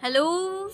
Hello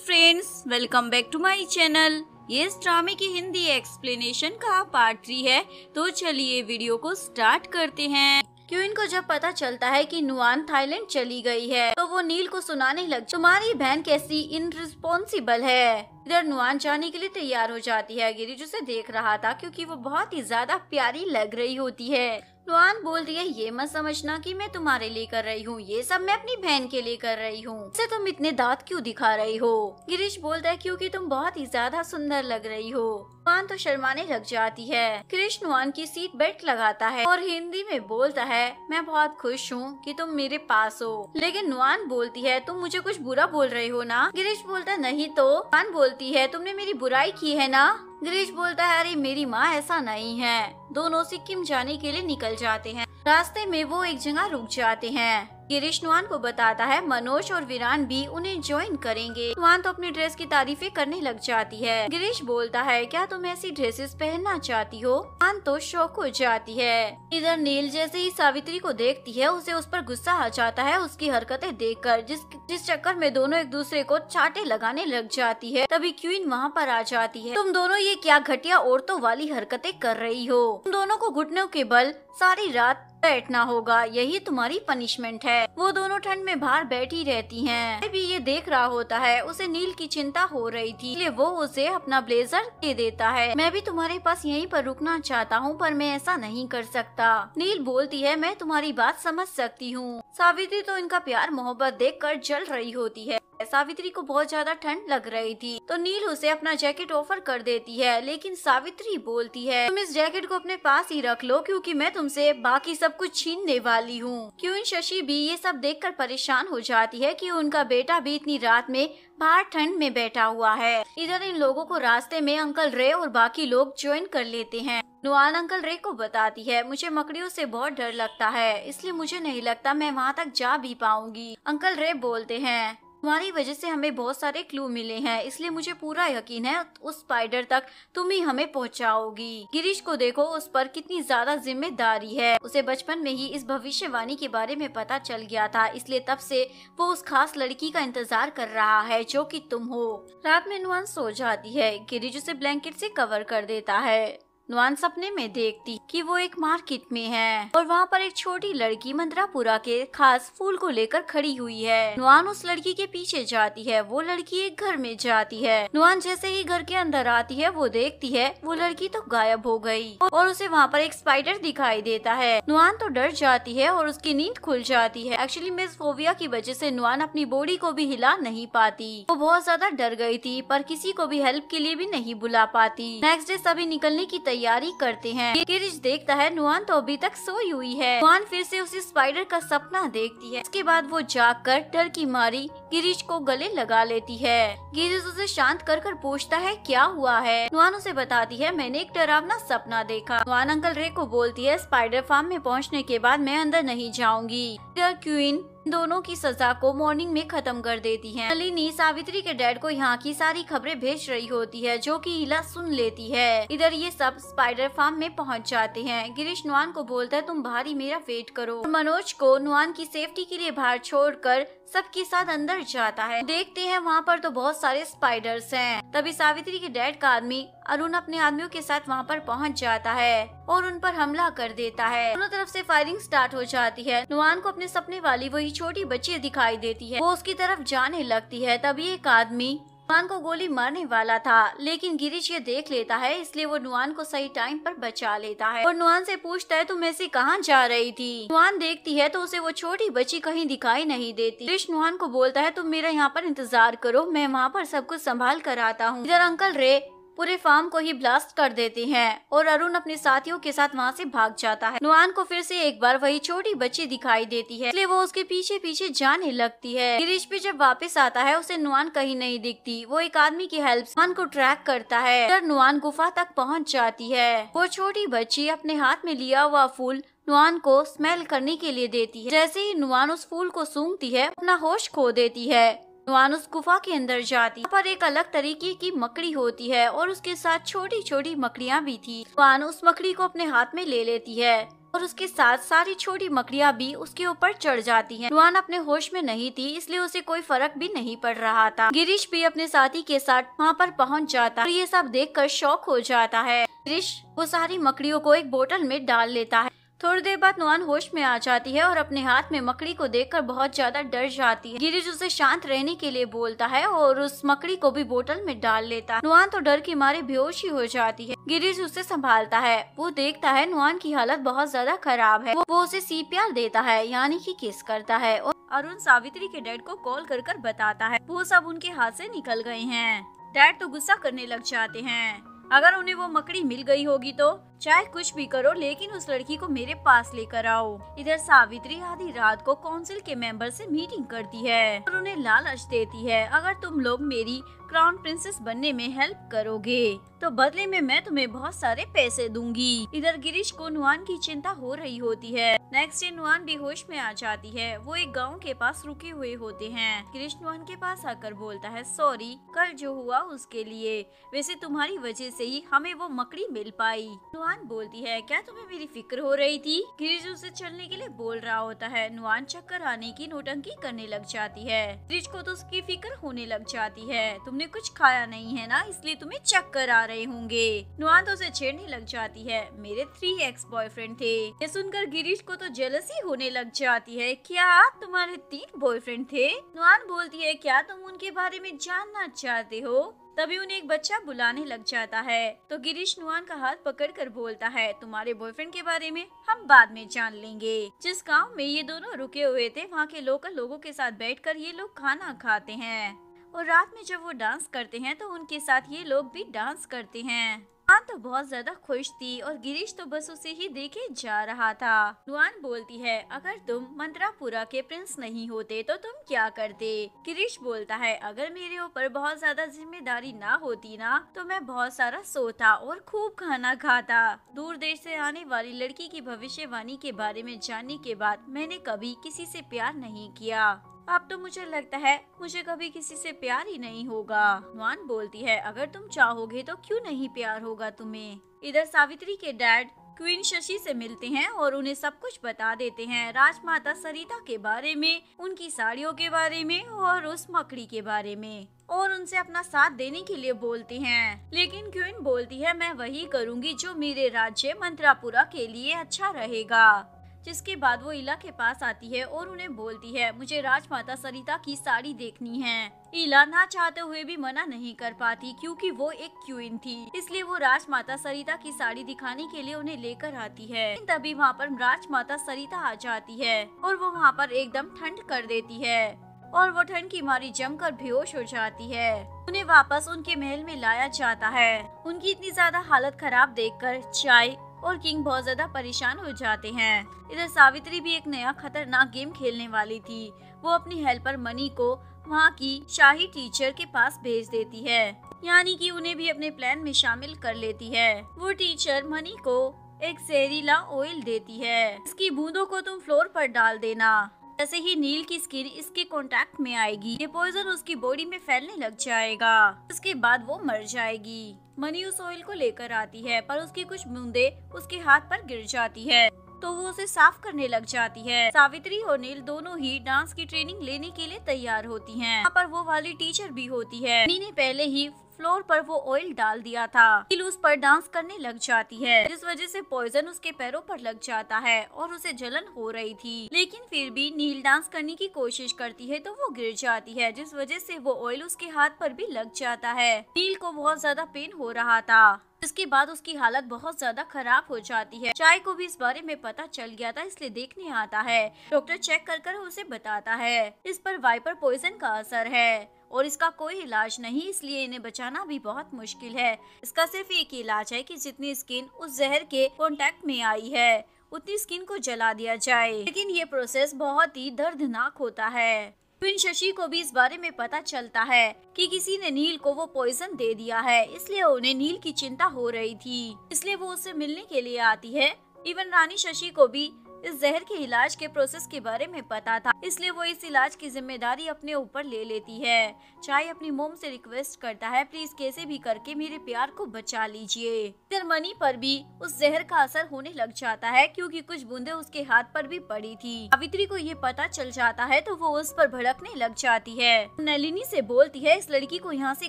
friends, welcome back to my channel. ये इस ड्रामे की हिंदी एक्सप्लेनेशन का पार्ट 3 है। तो चलिए वीडियो को स्टार्ट करते हैं। क्यूइन को जब पता चलता है कि नुआन थाईलैंड चली गई है तो वो नील को सुनाने लग, तुम्हारी बहन कैसी इनरिस्पॉन्सिबल है। इधर नुआन जाने के लिए तैयार हो जाती है। गिरिज उसे देख रहा था क्योंकि वो बहुत ही ज्यादा प्यारी लग रही होती है। नुआन बोल रही है, ये मत समझना कि मैं तुम्हारे लिए कर रही हूँ, ये सब मैं अपनी बहन के लिए कर रही हूँ। इसे तुम इतने दांत क्यों दिखा रही हो। गिरीश बोलता है, क्योंकि तुम बहुत ही ज्यादा सुंदर लग रही हो। नुआन तो शर्माने लग जाती है। गिरीश नुआन की सीट बेल्ट लगाता है और हिंदी में बोलता है, मैं बहुत खुश हूँ कि तुम मेरे पास हो। लेकिन नुआन बोलती है, तुम मुझे कुछ बुरा बोल रहे हो ना। गिरीश बोलता है, नहीं तो। नुआन बोलती है, तुमने मेरी बुराई की है ना। गिरीश बोलता है, अरे मेरी माँ ऐसा नहीं है। दोनों सिक्किम जाने के लिए निकल जाते हैं। रास्ते में वो एक जगह रुक जाते हैं। गिरीश नुआन को बताता है मनोज और वीरान भी उन्हें ज्वाइन करेंगे। नुआन तो अपनी ड्रेस की तारीफें करने लग जाती है। गिरीश बोलता है, क्या तुम ऐसी ड्रेसेस पहनना चाहती हो। नुआन तो शौक हो जाती है। इधर नील जैसे ही सावित्री को देखती है उसे उस पर गुस्सा आ जाता है उसकी हरकतें देखकर, जिस चक्कर में दोनों एक दूसरे को चाटे लगाने लग जाती है। तभी क्वीन वहाँ पर आ जाती है। तुम दोनों ये क्या घटिया औरतों वाली हरकतें कर रही हो। तुम दोनों को घुटनों के बल सारी रात बैठना होगा, यही तुम्हारी पनिशमेंट है। वो दोनों ठंड में बाहर बैठी रहती हैं। भी ये देख रहा होता है। उसे नील की चिंता हो रही थी, इसलिए वो उसे अपना ब्लेजर दे देता है। मैं भी तुम्हारे पास यहीं पर रुकना चाहता हूँ, पर मैं ऐसा नहीं कर सकता। नील बोलती है, मैं तुम्हारी बात समझ सकती हूँ। सावित्री तो इनका प्यार मोहब्बत देखकर जल रही होती है। सावित्री को बहुत ज्यादा ठंड लग रही थी तो नील उसे अपना जैकेट ऑफर कर देती है। लेकिन सावित्री बोलती है, तुम इस जैकेट को अपने पास ही रख लो, क्योंकि मैं तुमसे बाकी सब कुछ छीनने वाली हूँ। क्वीन शशि भी ये सब देखकर परेशान हो जाती है कि उनका बेटा भी इतनी रात में बाहर ठंड में बैठा हुआ है। इधर इन लोगों को रास्ते में अंकल रे और बाकी लोग ज्वाइन कर लेते हैं। नुआन अंकल रे को बताती है, मुझे मकड़ियों से बहुत डर लगता है, इसलिए मुझे नहीं लगता मैं वहाँ तक जा भी पाऊंगी। अंकल रे बोलते हैं, तुम्हारी वजह से हमें बहुत सारे क्लू मिले हैं, इसलिए मुझे पूरा यकीन है उस स्पाइडर तक तुम ही हमें पहुंचाओगी। गिरीश को देखो, उस पर कितनी ज्यादा जिम्मेदारी है। उसे बचपन में ही इस भविष्यवाणी के बारे में पता चल गया था, इसलिए तब से वो उस खास लड़की का इंतजार कर रहा है जो कि तुम हो। रात में नुआन सो जाती है। गिरीश उसे ब्लैंकेट से कवर कर देता है। नुआन सपने में देखती कि वो एक मार्केट में है और वहाँ पर एक छोटी लड़की मंद्रापुरा के खास फूल को लेकर खड़ी हुई है। नुआन उस लड़की के पीछे जाती है। वो लड़की एक घर में जाती है। नुआन जैसे ही घर के अंदर आती है वो देखती है वो लड़की तो गायब हो गई और उसे वहाँ पर एक स्पाइडर दिखाई देता है। नुआन तो डर जाती है और उसकी नींद खुल जाती है। एक्चुअली मिस फोबिया की वजह से नुआन अपनी बॉडी को भी हिला नहीं पाती। वो बहुत ज्यादा डर गई थी, पर किसी को भी हेल्प के लिए भी नहीं बुला पाती। नेक्स्ट डे सभी निकलने की तैयारी करते हैं। गिरीश देखता है नुआन तो अभी तक सोई हुई है। नुआन फिर से उसी स्पाइडर का सपना देखती है। इसके बाद वो जागकर डर की मारी गिरीश को गले लगा लेती है। गिरीश उसे शांत कर पूछता है, क्या हुआ है। नुआन उसे बताती है, मैंने एक डरावना सपना देखा। नुआन अंकल रे को बोलती है, स्पाइडर फार्म में पहुँचने के बाद मैं अंदर नहीं जाऊंगी। क्वीन दोनों की सजा को मॉर्निंग में खत्म कर देती है। नलिनी सावित्री के डैड को यहाँ की सारी खबरें भेज रही होती है, जो कि हिला सुन लेती है। इधर ये सब स्पाइडर फार्म में पहुँच जाते हैं। गिरीश नुआन को बोलता है, तुम बाहर ही मेरा वेट करो। मनोज को नुआन की सेफ्टी के लिए बाहर छोड़कर सबके साथ अंदर जाता है। देखते हैं वहाँ पर तो बहुत सारे स्पाइडर्स हैं। तभी सावित्री के डैड का आदमी अरुण अपने आदमियों के साथ वहाँ पर पहुँच जाता है और उन पर हमला कर देता है। दोनों तरफ से फायरिंग स्टार्ट हो जाती है। नुआन को अपने सपने वाली वही छोटी बच्ची दिखाई देती है। वो उसकी तरफ जाने लगती है। तभी एक आदमी नुआन को गोली मारने वाला था, लेकिन गिरीश ये देख लेता है, इसलिए वो नुआन को सही टाइम पर बचा लेता है और नुआन से पूछता है, तुम ऐसे कहाँ जा रही थी। नुआन देखती है तो उसे वो छोटी बच्ची कहीं दिखाई नहीं देती। गिरीश नुआन को बोलता है, तुम मेरा यहाँ पर इंतजार करो, मैं वहाँ पर सब कुछ संभाल कर आता हूँ। इधर अंकल रे पूरे फार्म को ही ब्लास्ट कर देते हैं और अरुण अपने साथियों के साथ वहाँ से भाग जाता है। नुआन को फिर से एक बार वही छोटी बच्ची दिखाई देती है, इसलिए वो उसके पीछे पीछे जाने लगती है। गिरीश भी जब वापस आता है उसे नुआन कहीं नहीं दिखती। वो एक आदमी की हेल्प से नुआन को ट्रैक करता है। फिर नुआन गुफा तक पहुँच जाती है। वो छोटी बच्ची अपने हाथ में लिया हुआ फूल नुआन को स्मेल करने के लिए देती है। जैसे ही नुआन उस फूल को सूंघती है अपना होश खो देती है। नुआन उस गुफा के अंदर जाती है। पर एक अलग तरीके की मकड़ी होती है और उसके साथ छोटी छोटी मकड़ियाँ भी थी। नुआन उस मकड़ी को अपने हाथ में ले लेती है और उसके साथ सारी छोटी मकड़ियाँ भी उसके ऊपर चढ़ जाती हैं। नुआन अपने होश में नहीं थी, इसलिए उसे कोई फर्क भी नहीं पड़ रहा था। गिरीश भी अपने साथी के साथ वहाँ पर पहुँच जाता है और ये सब देखकर शॉक हो जाता है। गिरीश वो सारी मकड़ियों को एक बोतल में डाल लेता है। थोड़ी देर बाद नुआन होश में आ जाती है और अपने हाथ में मकड़ी को देखकर बहुत ज्यादा डर जाती है। गिरीश उसे शांत रहने के लिए बोलता है और उस मकड़ी को भी बोतल में डाल लेता है। नुआन तो डर के मारे बेहोश ही हो जाती है। गिरीश उसे संभालता है। वो देखता है नुआन की हालत बहुत ज्यादा खराब है। वो उसे CPR देता है, यानी कि किस करता है और अरुण सावित्री के डैड को कॉल कर बताता है वो सब उनके हाथ से निकल गए हैं। डैड तो गुस्सा करने लग जाते हैं। अगर उन्हें वो मकड़ी मिल गई होगी तो चाहे कुछ भी करो, लेकिन उस लड़की को मेरे पास लेकर आओ। इधर सावित्री आधी रात को काउंसिल के मेंबर से मीटिंग करती है और उन्हें लालच देती है, अगर तुम लोग मेरी क्राउन प्रिंसेस बनने में हेल्प करोगे तो बदले में मैं तुम्हें बहुत सारे पैसे दूंगी। इधर गिरीश को नुआन की चिंता हो रही होती है। नेक्स्ट डे नुआन बेहोश में आ जाती है। वो एक गांव के पास रुके हुए होते हैं। गिरीश नुआन के पास आकर बोलता है, सॉरी कल जो हुआ उसके लिए, वैसे तुम्हारी वजह से ही हमें वो मकड़ी मिल पाई। नुआन बोलती है, क्या तुम्हें मेरी फिक्र हो रही थी? गिरीश उसे चलने के लिए बोल रहा होता है। नुआन चक्कर आने की नौटंकी करने लग जाती है। गिरीश को तो उसकी फिक्र होने लग जाती है। तुमने कुछ खाया नहीं है ना, इसलिए तुम्हें चक्कर आ रहे होंगे। नुआन तो उसे छेड़ने लग जाती है। मेरे 3 एक्स बॉयफ्रेंड थे। ये सुनकर गिरीश को तो जेलसी होने लग जाती है। क्या तुम्हारे 3 बॉयफ्रेंड थे? नुआन बोलती है, क्या तुम उनके बारे में जानना चाहते हो? तभी उन्हें एक बच्चा बुलाने लग जाता है। तो गिरीश नुआन का हाथ पकड़कर बोलता है, तुम्हारे बॉयफ्रेंड के बारे में हम बाद में जान लेंगे। जिस गांव में ये दोनों रुके हुए थे, वहाँ के लोकल लोगों के साथ बैठकर ये लोग खाना खाते हैं और रात में जब वो डांस करते हैं तो उनके साथ ये लोग भी डांस करते हैं। नुआन तो बहुत ज्यादा खुश थी और गिरीश तो बस उसे ही देखे जा रहा था। नुआन बोलती है, अगर तुम मंत्रापुरा के प्रिंस नहीं होते तो तुम क्या करते? गिरीश बोलता है, अगर मेरे ऊपर बहुत ज्यादा जिम्मेदारी ना होती ना तो मैं बहुत सारा सोता और खूब खाना खाता। दूर देश से आने वाली लड़की की भविष्यवाणी के बारे में जानने के बाद मैंने कभी किसी से प्यार नहीं किया। अब तो मुझे लगता है मुझे कभी किसी से प्यार ही नहीं होगा। नुआन बोलती है, अगर तुम चाहोगे तो क्यों नहीं प्यार होगा तुम्हें। इधर सावित्री के डैड क्वीन शशि से मिलते हैं और उन्हें सब कुछ बता देते हैं, राजमाता सरिता के बारे में, उनकी साड़ियों के बारे में और उस मकड़ी के बारे में, और उनसे अपना साथ देने के लिए बोलते हैं। लेकिन क्वीन बोलती है, मैं वही करूँगी जो मेरे राज्य मंत्रापुरा के लिए अच्छा रहेगा। जिसके बाद वो इला के पास आती है और उन्हें बोलती है, मुझे राजमाता सरिता की साड़ी देखनी है। इला ना चाहते हुए भी मना नहीं कर पाती क्योंकि वो एक क्वीन थी, इसलिए वो राजमाता सरिता की साड़ी दिखाने के लिए उन्हें लेकर आती है। तभी वहाँ पर राजमाता सरिता आ जाती है और वो वहाँ पर एकदम ठंड कर देती है और वो ठंड की मारी जमकर बेहोश हो जाती है। उन्हें वापस उनके महल में लाया जाता है। उनकी इतनी ज्यादा हालत खराब देखकर चाय और किंग बहुत ज्यादा परेशान हो जाते हैं। इधर सावित्री भी एक नया खतरनाक गेम खेलने वाली थी। वो अपनी हेल्पर मनी को वहाँ की शाही टीचर के पास भेज देती है, यानी कि उन्हें भी अपने प्लान में शामिल कर लेती है। वो टीचर मनी को एक जहरीला ऑयल देती है, इसकी बूंदों को तुम फ्लोर पर डाल देना। जैसे ही नील की स्किन इसके कांटेक्ट में आएगी, ये पॉइजन उसकी बॉडी में फैलने लग जाएगा। उसके बाद वो मर जाएगी। मनी उस ऑयल को लेकर आती है पर उसकी कुछ बूंदे उसके हाथ पर गिर जाती है तो वो उसे साफ करने लग जाती है। सावित्री और नील दोनों ही डांस की ट्रेनिंग लेने के लिए तैयार होती हैं। यहाँ पर वो वाली टीचर भी होती है। नील ने पहले ही फ्लोर पर वो ऑयल डाल दिया था। नील उस पर डांस करने लग जाती है, जिस वजह से पॉइजन उसके पैरों पर लग जाता है और उसे जलन हो रही थी। लेकिन फिर भी नील डांस करने की कोशिश करती है तो वो गिर जाती है, जिस वजह से वो ऑयल उसके हाथ पर भी लग जाता है। नील को बहुत ज्यादा पेन हो रहा था। इसके बाद उसकी हालत बहुत ज्यादा खराब हो जाती है। चाय को भी इस बारे में पता चल गया था, इसलिए देखने आता है। डॉक्टर चेक कर उसे बताता है इस पर वाइपर पॉइजन का असर है और इसका कोई इलाज नहीं, इसलिए इन्हें बचाना भी बहुत मुश्किल है। इसका सिर्फ एक इलाज है कि जितनी स्किन उस जहर के कांटेक्ट में आई है उतनी स्किन को जला दिया जाए। लेकिन ये प्रोसेस बहुत ही दर्दनाक होता है। क्वीन शशि को भी इस बारे में पता चलता है कि किसी ने नील को वो पॉइजन दे दिया है, इसलिए उन्हें नील की चिंता हो रही थी, इसलिए वो उससे मिलने के लिए आती है। इवन रानी शशि को भी इस जहर के इलाज के प्रोसेस के बारे में पता था, इसलिए वो इस इलाज की जिम्मेदारी अपने ऊपर ले लेती है। चाय अपनी मोम से रिक्वेस्ट करता है, प्लीज कैसे भी करके मेरे प्यार को बचा लीजिए। इधर मनी पर भी उस जहर का असर होने लग जाता है, क्योंकि कुछ बूंदे उसके हाथ पर भी पड़ी थी। सावित्री को ये पता चल जाता है तो वो उस पर भड़कने लग जाती है। नलिनी से बोलती है, इस लड़की को यहाँ से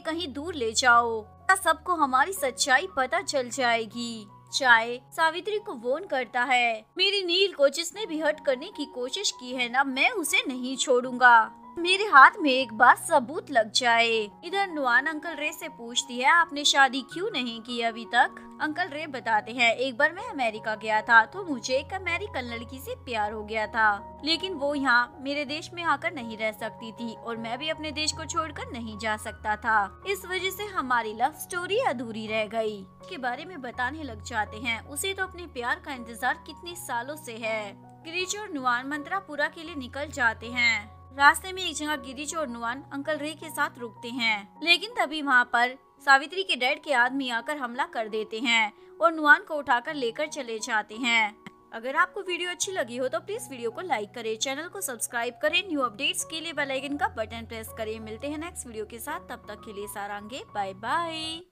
कहीं दूर ले जाओ, सबको हमारी सच्चाई पता चल जाएगी। चाय सावित्री को वॉर्न करता है, मेरी नील को जिसने भी हर्ट करने की कोशिश की है ना, मैं उसे नहीं छोड़ूंगा, मेरे हाथ में एक बार सबूत लग जाए। इधर नुआन अंकल रे से पूछती है, आपने शादी क्यों नहीं की अभी तक? अंकल रे बताते हैं, एक बार मैं अमेरिका गया था तो मुझे एक अमेरिकन लड़की से प्यार हो गया था, लेकिन वो यहाँ मेरे देश में आकर नहीं रह सकती थी और मैं भी अपने देश को छोड़कर नहीं जा सकता था। इस वजह से हमारी लव स्टोरी अधूरी रह गई। के बारे में बताने लग जाते हैं, उसे तो अपने प्यार का इंतजार कितने सालों से है। गिरिज और नुआन मंत्रापुरा के लिए निकल जाते हैं। रास्ते में एक जगह गिरिज और नुआन अंकल रे के साथ रुकते हैं, लेकिन तभी वहाँ पर सावित्री के डैड के आदमी आकर हमला कर देते हैं और नुआन को उठाकर लेकर चले जाते हैं। अगर आपको वीडियो अच्छी लगी हो तो प्लीज वीडियो को लाइक करें, चैनल को सब्सक्राइब करें, न्यू अपडेट्स के लिए बेल आइकन का बटन प्रेस करें। मिलते हैं नेक्स्ट वीडियो के साथ, तब तक के लिए सारांगे, बाय बाय।